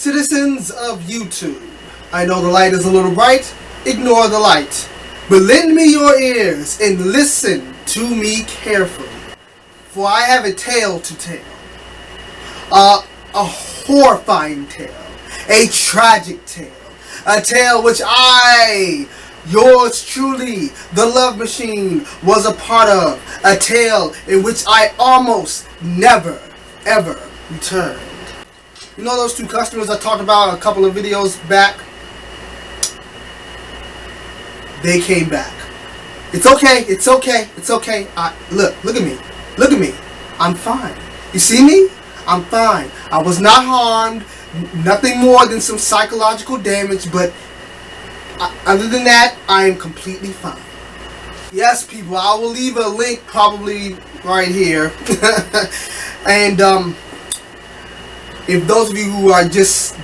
Citizens of YouTube, I know the light is a little bright, ignore the light, but lend me your ears and listen to me carefully, for I have a tale to tell. A horrifying tale, a tragic tale, a tale which I, yours truly, the Love Machine, was a part of, a tale in which I almost never, ever returned. You know those two customers I talked about a couple of videos back? They came back. It's okay, it's okay, it's okay. Look at me. Look at me. I'm fine. You see me? I'm fine. I was not harmed. Nothing more than some psychological damage, but other than that, I am completely fine. Yes, people, I will leave a link probably right here. And if those of you who are just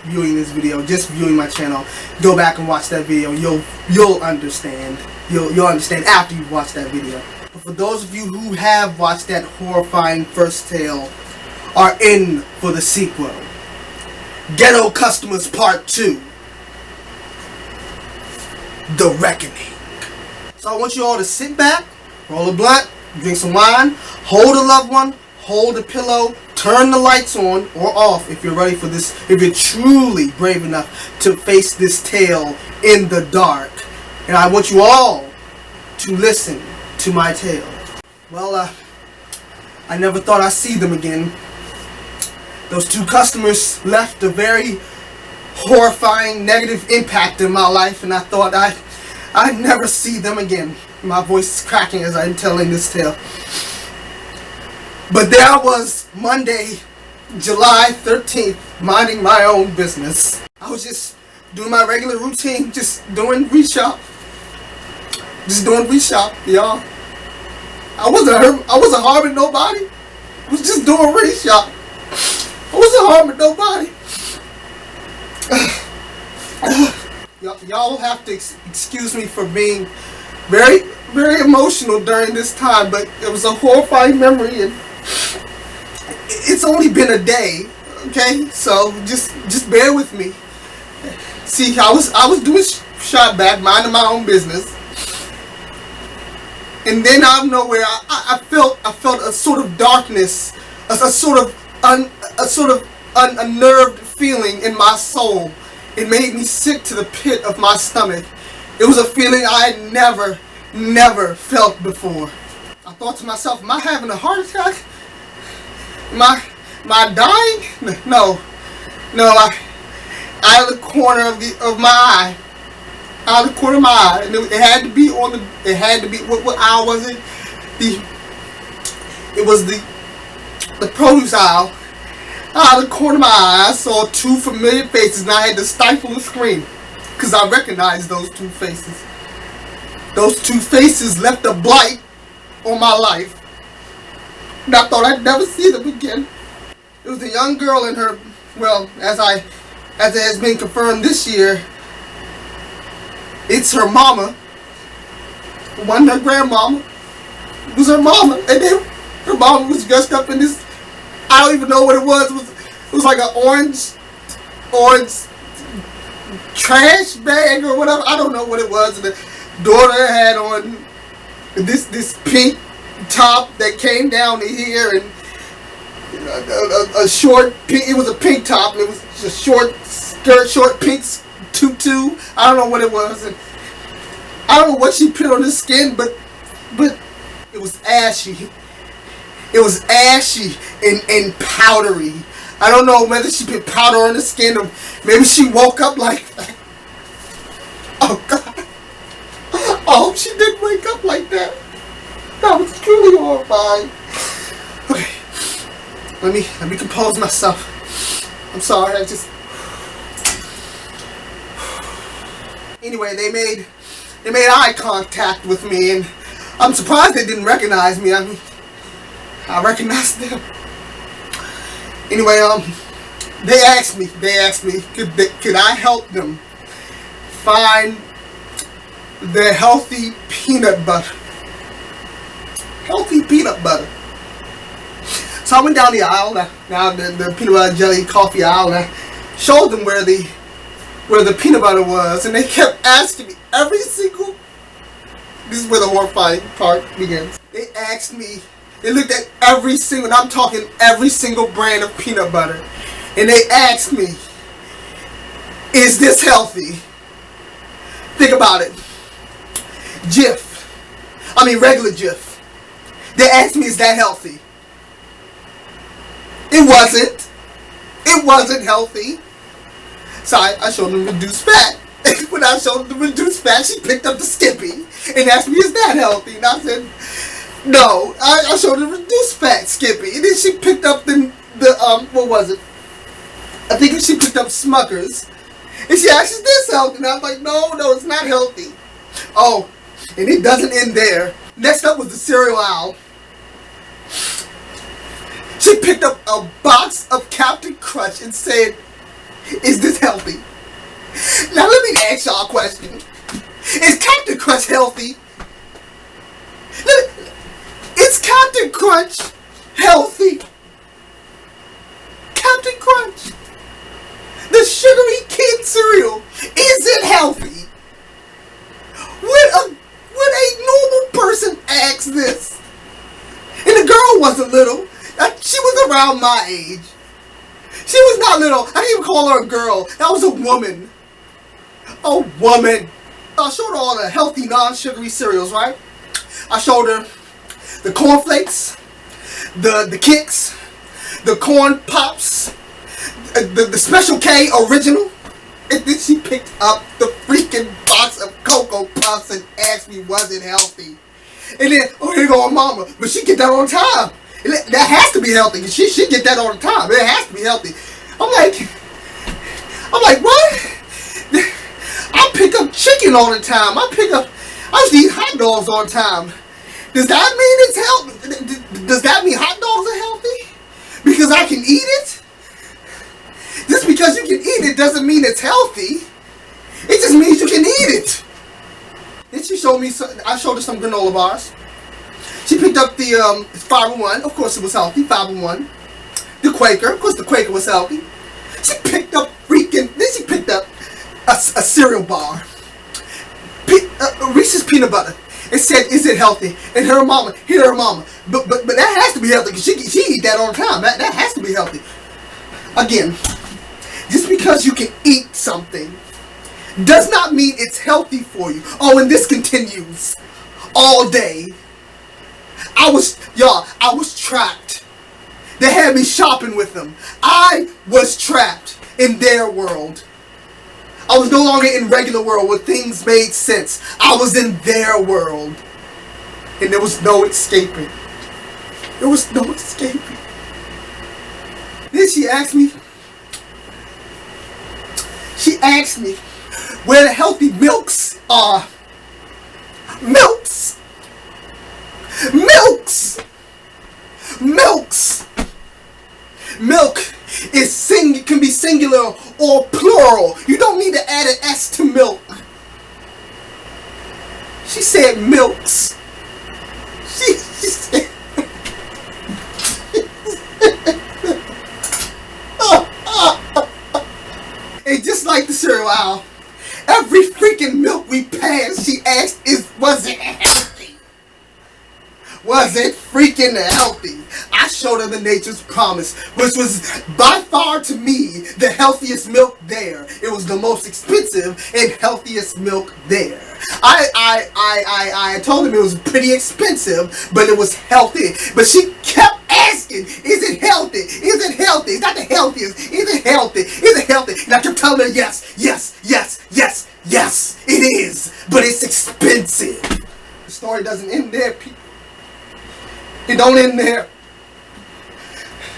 viewing this video, just viewing my channel, go back and watch that video. You'll understand. You'll understand after you watch that video. But for those of you who have watched that horrifying first tale, are in for the sequel. Ghetto Customers Part 2. The Reckoning. So I want you all to sit back, roll a blunt, drink some wine, hold a loved one, hold a pillow, turn the lights on or off if you're ready for this, if you're truly brave enough to face this tale in the dark. And I want you all to listen to my tale. Well, I never thought I'd see them again. Those two customers left a very horrifying negative impact in my life, and I thought I'd never see them again. My voice is cracking as I'm telling this tale. But there I was, Monday, July 13th, minding my own business. I was just doing my regular routine, just doing reshop. Just doing reshop, y'all. I wasn't harming nobody. I was just doing reshop. I wasn't harming nobody. Y'all will have to excuse me for being very, very emotional during this time, but it was a horrifying memory, and it's only been a day, okay? So just bear with me. See, I was doing shop back, minding my own business, and then out of nowhere, I felt a sort of darkness, a sort of unnerved feeling in my soul. It made me sick to the pit of my stomach. It was a feeling I had never felt before. I thought to myself, am I having a heart attack? Am I dying? No. Out of the corner of my eye. Out of the corner of my eye. And it had to be what aisle was it? It was the produce aisle. Out of the corner of my eye, I saw two familiar faces, and I had to stifle a scream because I recognized those two faces. Those two faces left a blight on my life, and I thought I'd never see them again. It was a young girl in her, well, as it has been confirmed this year, it's her mama. It wasn't her grandmama. It was her mama, and then her mama was dressed up in this, I don't even know what it was. It was like an orange trash bag or whatever. I don't know what it was. And the daughter had on this pink top that came down to here, and a short pink. It was a pink top, and it was a short skirt, short pink tutu. I don't know what it was, and I don't know what she put on her skin, but it was ashy. It was ashy and powdery. I don't know whether she put powder on the skin or maybe she woke up like that. Oh God. I hope she didn't wake up like that. That was truly horrifying. Okay. Let me compose myself. I'm sorry, Anyway, they made eye contact with me, and I'm surprised they didn't recognize me. I mean, I recognized them. Anyway, they asked me, could I help them find their healthy peanut butter. Healthy peanut butter. So I went down the aisle, down the peanut butter jelly coffee aisle, and I showed them where the peanut butter was, and they kept asking me every single. This is where the horrifying part begins. They asked me. They looked at every single. And I'm talking every single brand of peanut butter, and they asked me, "Is this healthy?" Think about it. Regular Jif. They asked me, "Is that healthy?" It wasn't. It wasn't healthy. So I showed them reduced fat. When I showed them the reduced fat, she picked up the Skippy and asked me, "Is that healthy?" And I said, "No." I showed her reduced fat Skippy, and then she picked up the what was it? I think she picked up Smuckers, and she asked, "Is this healthy?" And I was like, "No, it's not healthy." Oh, and it doesn't end there. Next up was the cereal aisle. She picked up a box of Captain Crunch and said, "Is this healthy?" Now let me ask y'all a question. Is Captain Crunch healthy? Is Captain Crunch healthy? Captain Crunch, the sugary kid cereal, is it healthy? Would a normal person ask this? And the girl wasn't little. She was around my age. She was not little. I didn't even call her a girl. That was a woman. A woman. I showed her all the healthy, non-sugary cereals, right? I showed her the cornflakes, the Kicks, the corn pops, the Special K original. And then she picked up the freaking box of Cocoa Puffs and asked me, was it healthy? And then, oh, here go her mama. But she get that all the time. That has to be healthy. She get that all the time. It has to be healthy. I'm like, what? I pick up chicken all the time. I used to eat hot dogs all the time. Does that mean it's healthy? Does that mean hot dogs are healthy? Because I can eat it? Just because you can eat it doesn't mean it's healthy. It just means you can eat it. Then she showed me, I showed her some granola bars. She picked up the Fiber One. Of course it was healthy, Fiber One. The Quaker. Of course the Quaker was healthy. She picked up a cereal bar. Reese's peanut butter. It said, is it healthy? And her mama. But that has to be healthy because she eat that all the time. That has to be healthy. Again, just because you can eat something does not mean it's healthy for you. Oh, and this continues all day. I was trapped. They had me shopping with them. I was trapped in their world. I was no longer in regular world where things made sense. I was in their world. And there was no escaping. There was no escaping. Then she asked me where the healthy milks are. Milks. Milk can be singular or plural. You don't need to add an S to milk. She said milks. She said and just like the cereal aisle, every freaking milk we passed, she asked, was it healthy? Was it freaking healthy? I showed her the Nature's Promise, which was by far to me the healthiest milk there. It was the most expensive and healthiest milk there. I told him it was pretty expensive, but it was healthy. But she kept asking, is it healthy? Is it healthy? It's not the healthiest. Is it healthy? Is it healthy? And I kept telling her yes, it is. But it's expensive. The story doesn't end there, people. It don't end there.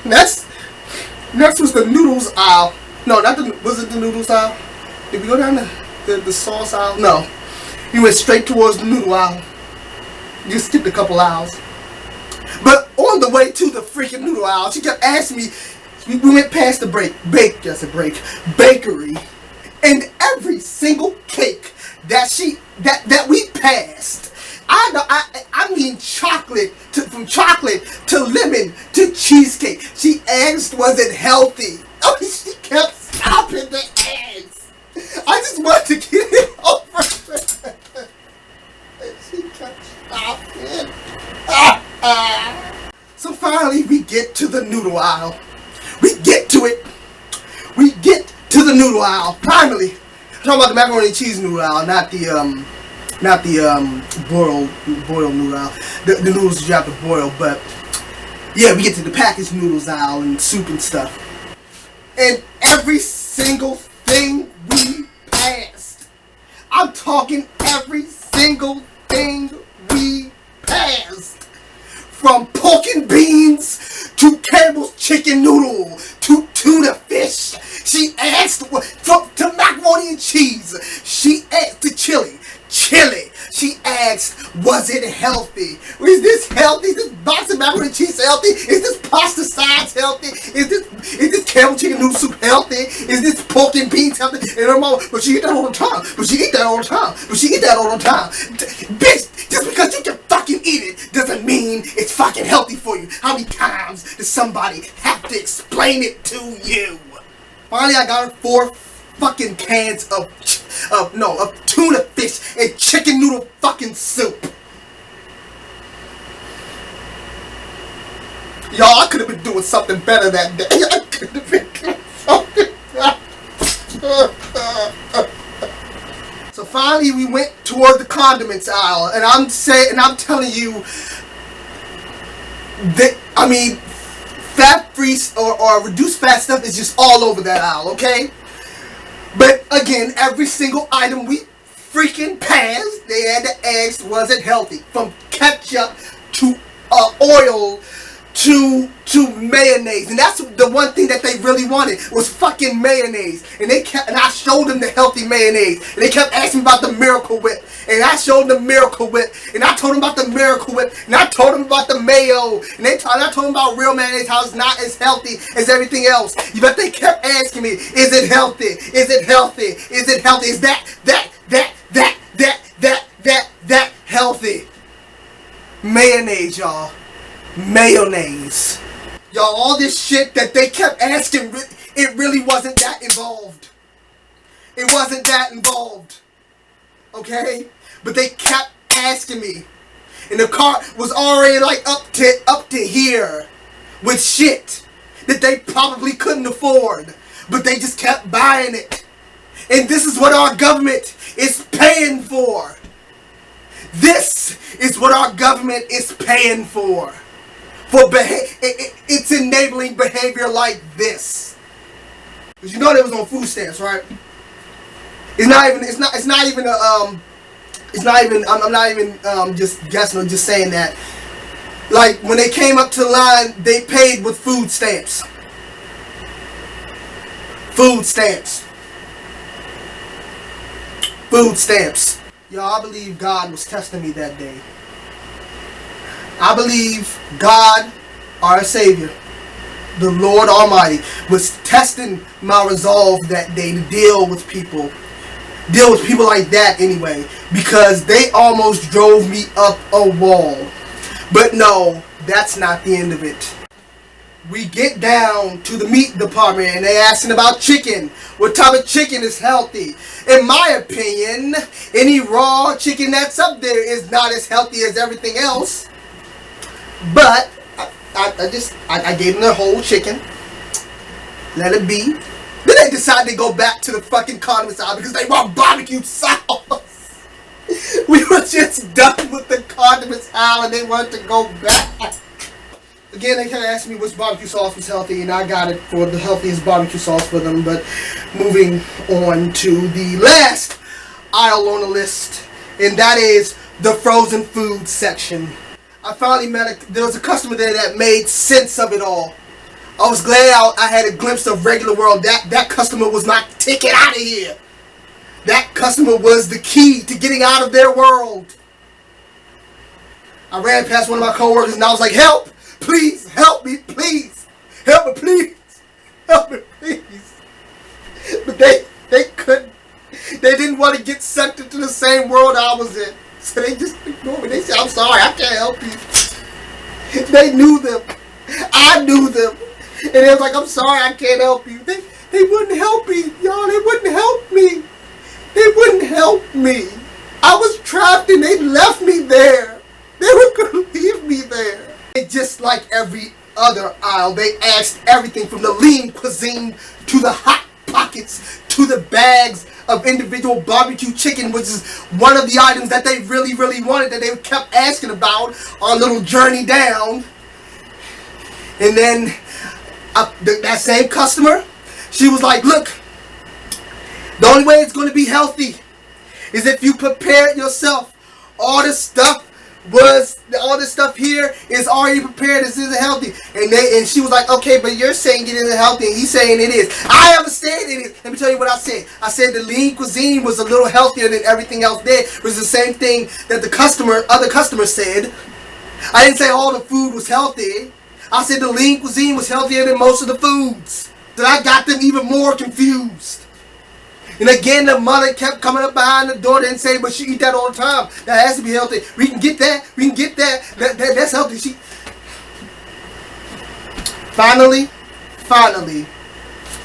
Next was the noodles aisle. No, was it the noodles aisle? Did we go down the sauce aisle? No. We went straight towards the noodle aisle. Just skipped a couple aisles. But on the way to the freaking noodle aisle, she kept asking me, we went past the bakery. And every single cake that we passed, I mean chocolate from chocolate to lemon to cheesecake. She asked, was it healthy? Oh, she kept stopping the eggs. I just wanted to get it over. She kept stopping. So finally, we get to the noodle aisle. We get to it. We get to the noodle aisle. Finally, I'm talking about the macaroni and cheese noodle aisle, not the boiled noodle aisle. The noodles you have to boil, but yeah, we get to the packaged noodles aisle and soup and stuff. And every single thing we passed. I'm talking every single thing we passed. From pork and beans to Campbell's chicken noodle to tuna fish. She asked to macaroni and cheese. She asked to chili. She asked, was it healthy? Is this healthy? Is this box of macaroni and cheese healthy? Is this pasta sides healthy? Is this Campbell chicken noodle soup healthy? Is this pork and beans healthy? And her mom, but she eat that all the time. Bitch, just because you can fucking eat it doesn't mean it's fucking healthy for you. How many times does somebody have to explain it to you? Finally, I got her 4 fucking cans of tuna fish and chicken noodle fucking soup. Y'all, I could have been doing something better that day. I could have been doing something better. So finally, we went toward the condiments aisle, and I'm telling you that, I mean, fat-free or reduced fat stuff is just all over that aisle, okay? But again, every single item we freaking passed, they had to ask, was it healthy? From ketchup to oil to mayonnaise. And that's the one thing that they really wanted was fucking mayonnaise. And I showed them the healthy mayonnaise. And they kept asking about the Miracle Whip. And I showed them the Miracle Whip. And I told them about the Miracle Whip. And I told them about the mayo. And I told them about real mayonnaise, how it's not as healthy as everything else. But they kept asking me, is it healthy? Is it healthy? Is it healthy? Is that healthy? Mayonnaise, y'all. Mayonnaise. Y'all, all this shit that they kept asking, it really wasn't that involved. It wasn't that involved. Okay? But they kept asking me. And the car was already like up to here with shit that they probably couldn't afford. But they just kept buying it. And this is what our government is paying for. This is what our government is paying for. It's enabling behavior like this. Because you know they was on food stamps, right? I'm not even just guessing or just saying that. Like when they came up to the line, they paid with food stamps. Food stamps. Food stamps. Y'all, I believe God was testing me that day. I believe God, our Savior, the Lord Almighty, was testing my resolve that day to deal with people like that anyway, because they almost drove me up a wall. But no, that's not the end of it. We get down to the meat department and they asking about chicken. What type of chicken is healthy? In my opinion, any raw chicken that's up there is not as healthy as everything else. But I gave them the whole chicken. Let it be. Then they decided to go back to the fucking condiment aisle because they want barbecue sauce. We were just done with the condiments aisle and they wanted to go back. Again, they kept asking me which barbecue sauce was healthy, and I got it for the healthiest barbecue sauce for them. But moving on to the last aisle on the list, and that is the frozen food section. I finally there was a customer there that made sense of it all. I was glad I had a glimpse of regular world. That customer was my ticket out of here. That customer was the key to getting out of their world. I ran past one of my coworkers and I was like, help! Please, help me, please! Help me, please! Help me, please! But they couldn't. They didn't want to get sucked into the same world I was in. So they just ignored me. They said, I'm sorry, I can't help you. They knew them. I knew them. And they was like, I'm sorry, I can't help you. They wouldn't help me, y'all. They wouldn't help me. They wouldn't help me. I was trapped and they left me there. They were going to leave me there. And just like every other aisle, they asked everything from the lean cuisine to the hot pockets to the bags of individual barbecue chicken, which is one of the items that they really, really wanted, that they kept asking about on a little journey down. And then that same customer, she was like, look, the only way it's going to be healthy is if you prepare it yourself. All this stuff here is already prepared. This isn't healthy. And she was like, okay, but you're saying it isn't healthy, and he's saying it is. I understand it is. Let me tell you what I said. I said the lean cuisine was a little healthier than everything else there. It was the same thing that other customers said. I didn't say all the food was healthy. I said the lean cuisine was healthier than most of the foods. So I got them even more confused. And again, the mother kept coming up behind the door and saying, but she eat that all the time. That has to be healthy. We can get that. We can get that. That's healthy. Finally,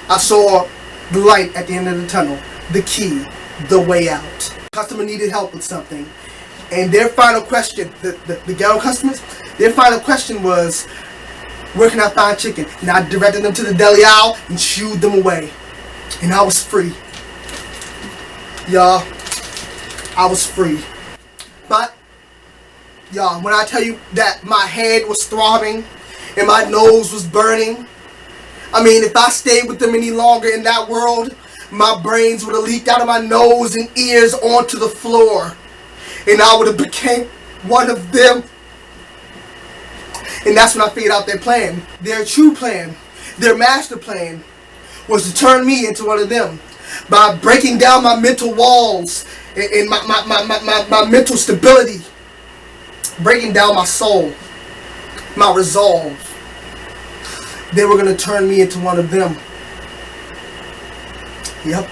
I saw the light at the end of the tunnel. The key. The way out. Customer needed help with something. And their final question, the ghetto customers, their final question was, where can I find chicken? And I directed them to the deli aisle and shooed them away. And I was free. Y'all, I was free. But, y'all, when I tell you that my head was throbbing and my nose was burning, I mean, if I stayed with them any longer in that world, my brains would have leaked out of my nose and ears onto the floor. And I would have became one of them. And that's when I figured out their plan. Their true plan, their master plan, was to turn me into one of them. By breaking down my mental walls and my mental stability. Breaking down my soul. My resolve. They were going to turn me into one of them. Yep.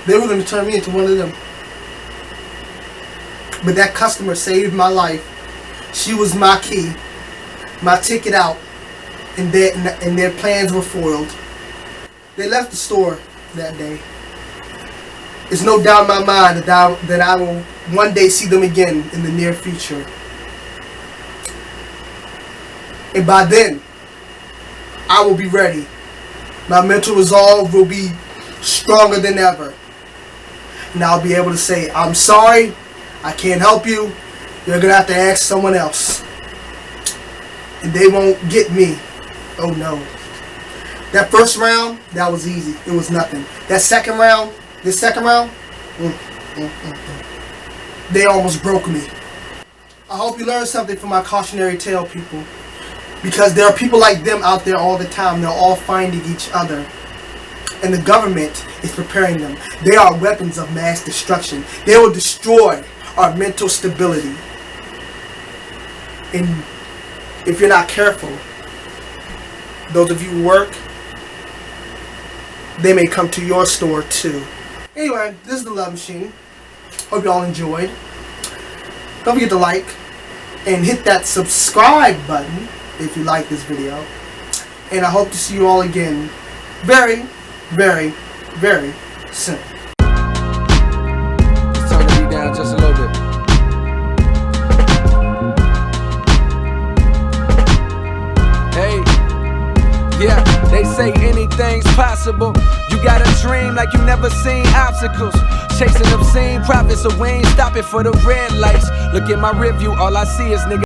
They were going to turn me into one of them. But that customer saved my life. She was my key. My ticket out. And their plans were foiled. They left the store that day. There's no doubt in my mind that I will one day see them again in the near future. And by then, I will be ready. My mental resolve will be stronger than ever. And I'll be able to say, I'm sorry, I can't help you. You're going to have to ask someone else. And they won't get me. Oh no. That first round, that was easy. It was nothing. That second round, they almost broke me. I hope you learned something from my cautionary tale, people. Because there are people like them out there all the time. They're all finding each other. And the government is preparing them. They are weapons of mass destruction. They will destroy our mental stability. And if you're not careful, those of you who work, they may come to your store too. Anyway, this is the Love Machine. Hope you all enjoyed. Don't forget to like and hit that subscribe button if you like this video. And I hope to see you all again very, very, very soon. Let's turn the beat down just a little bit. Hey, yeah, they say anything's possible. You got a dream like you never seen obstacles. Chasing obscene profits, so we ain't stopping for the red lights. Look at my review, all I see is niggas.